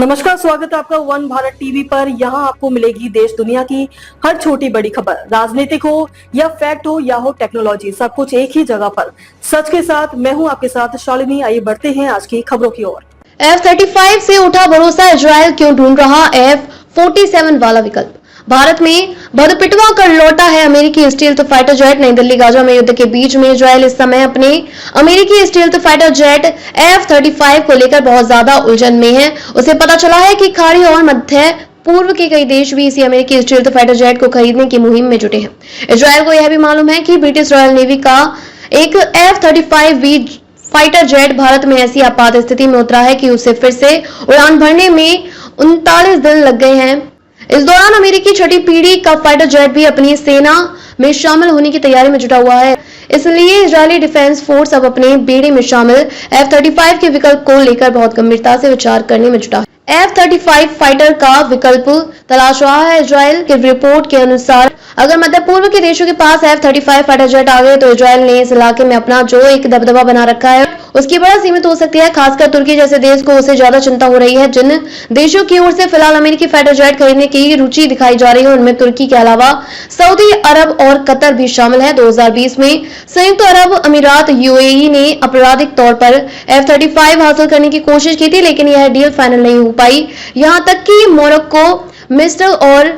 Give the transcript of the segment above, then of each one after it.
नमस्कार, स्वागत है आपका वन भारत टीवी पर। यहाँ आपको मिलेगी देश दुनिया की हर छोटी बड़ी खबर। राजनीतिक हो या फैक्ट हो या हो टेक्नोलॉजी, सब कुछ एक ही जगह पर सच के साथ। मैं हूँ आपके साथ शालिनी। आइए बढ़ते हैं आज की खबरों की ओर। F-35 से उठा भरोसा, इजरायल क्यों ढूंढ रहा F-47 वाला विकल्प। भारत में भदपिटवा कर लौटा है अमेरिकी स्टील्थ फाइटर जेट। नई दिल्ली गाजा में युद्ध के बीच में इजरायल इस समय अपने अमेरिकी स्टील्थ फाइटर जेट F-35 को लेकर बहुत ज्यादा उलझन में है। उसे पता चला है कि खाड़ी और मध्य पूर्व के कई देश भी इसी अमेरिकी स्टील्थ फाइटर जेट को खरीदने की मुहिम में जुटे हैं। इजरायल को यह भी मालूम है कि ब्रिटिश रॉयल नेवी का एक F-35V फाइटर जेट भारत में ऐसी आपात स्थिति में उतरा है कि उसे फिर से उड़ान भरने में 39 दिन लग गए हैं। इस दौरान अमेरिकी छठी पीढ़ी का फाइटर जेट भी अपनी सेना में शामिल होने की तैयारी में जुटा हुआ है। इसलिए इजरायली डिफेंस फोर्स अब अपने बेड़े में शामिल F-35 के विकल्प को लेकर बहुत गंभीरता से विचार करने में जुटा है। F-35 फाइटर का विकल्प तलाश रहा है। इजरायल के रिपोर्ट के अनुसार अगर मध्य पूर्व के देशों के पास F-35 फाइटर जेट आ गए तो इजरायल ने इस इलाके में अपना जो एक दबदबा बना रखा है उसकी बड़ा सीमित हो सकती है। खासकर तुर्की जैसे देश को उससे ज्यादा चिंता हो रही है। जिन देशों की ओर से फिलहाल अमेरिकी फाइटर जेट खरीदने की रुचि दिखाई जा रही है उनमें तुर्की के अलावा सऊदी अरब और कतर भी शामिल है। 2020 में संयुक्त अरब अमीरात UAE ने आपराधिक तौर पर F-35 हासिल करने की कोशिश की थी, लेकिन यह डील फाइनल नहीं हो पाई। यहां तक कि मोरक्को, मिस्र और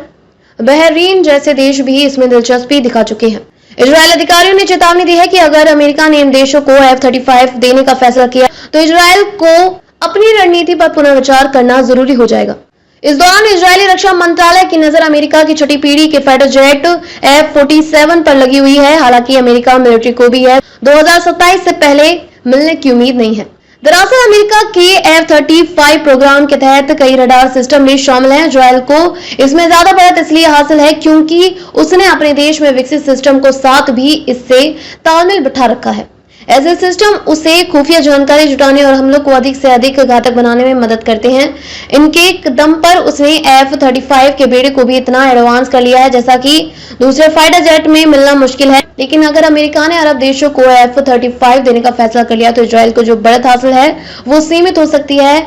बहरीन जैसे देश भी इसमें दिलचस्पी दिखा चुके हैं। इजरायल अधिकारियों ने चेतावनी दी है कि अगर अमेरिका ने इन देशों को F-35 देने का फैसला किया तो इजरायल को अपनी रणनीति पर पुनर्विचार करना जरूरी हो जाएगा। इस दौरान इजरायली रक्षा मंत्रालय की नजर अमेरिका की छठी पीढ़ी के फाइटर जेट F-47 पर लगी हुई है। हालांकि अमेरिका मिलिट्री को भी है 2027 से पहले मिलने की उम्मीद नहीं है। दरअसल अमेरिका के F-35 प्रोग्राम के तहत कई रडार सिस्टम भी शामिल हैं। इजरायल को इसमें ज्यादा बढ़त इसलिए हासिल है क्योंकि उसने अपने देश में विकसित सिस्टम को साथ भी इससे तालमेल बिठा रखा है। ऐसे सिस्टम उसे खुफिया जानकारी जुटाने और हमलों को अधिक से अधिक घातक बनाने में मदद करते हैं। इनके दम पर उसने F-35 के बेड़े को भी इतना एडवांस कर लिया है जैसा कि दूसरे फाइटर जेट में मिलना मुश्किल है। लेकिन अगर अमेरिका ने अरब देशों को F-35 देने का फैसला कर लिया तो इजरायल को जो बढ़त हासिल है वो सीमित हो सकती है।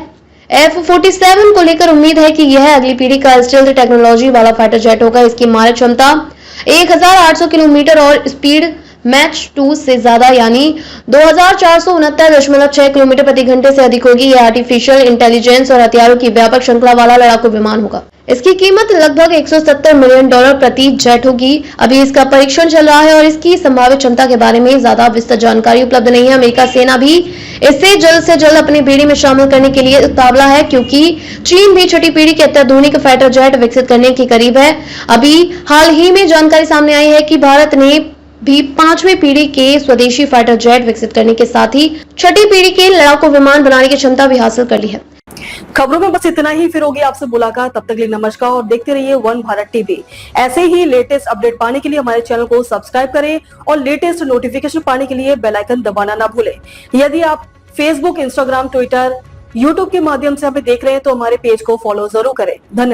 F-47 को लेकर उम्मीद है कि यह अगली पीढ़ी का स्टील्थ टेक्नोलॉजी वाला फाइटर जेट होगा। इसकी मारक क्षमता 1800 किलोमीटर और स्पीड मैच 2 से ज्यादा यानी 2469.6 किलोमीटर प्रति घंटे से अधिक होगी। यह आर्टिफिशियल इंटेलिजेंस और हथियारों की व्यापक श्रृंखला वाला लड़ाकू विमान होगा। इसकी कीमत लगभग $170 मिलियन प्रति जेट होगी। अभी इसका परीक्षण चल रहा है और इसकी संभावित क्षमता के बारे में ज्यादा विस्तृत जानकारी उपलब्ध नहीं है। अमेरिका सेना भी इसे जल्द से जल्द अपनी बेड़ी में शामिल करने के लिए उतावला है क्योंकि चीन भी छठी पीढ़ी के अत्याधुनिक फाइटर जेट विकसित करने के करीब है। अभी हाल ही में जानकारी सामने आई है कि भारत ने भी 5वीं पीढ़ी के स्वदेशी फाइटर जेट विकसित करने के साथ ही छठी पीढ़ी के लड़ाकू विमान बनाने की क्षमता भी हासिल कर ली है। खबरों में बस इतना ही। फिर होगी आपसे मुलाकात, तब तक के लिए नमस्कार और देखते रहिए वन भारत टीवी। ऐसे ही लेटेस्ट अपडेट पाने के लिए हमारे चैनल को सब्सक्राइब करें और लेटेस्ट नोटिफिकेशन पाने के लिए बेल आइकन दबाना ना भूलें। यदि आप फेसबुक, इंस्टाग्राम, ट्विटर, यूट्यूब के माध्यम से हमें देख रहे हैं तो हमारे पेज को फॉलो जरूर करें। धन्यवाद।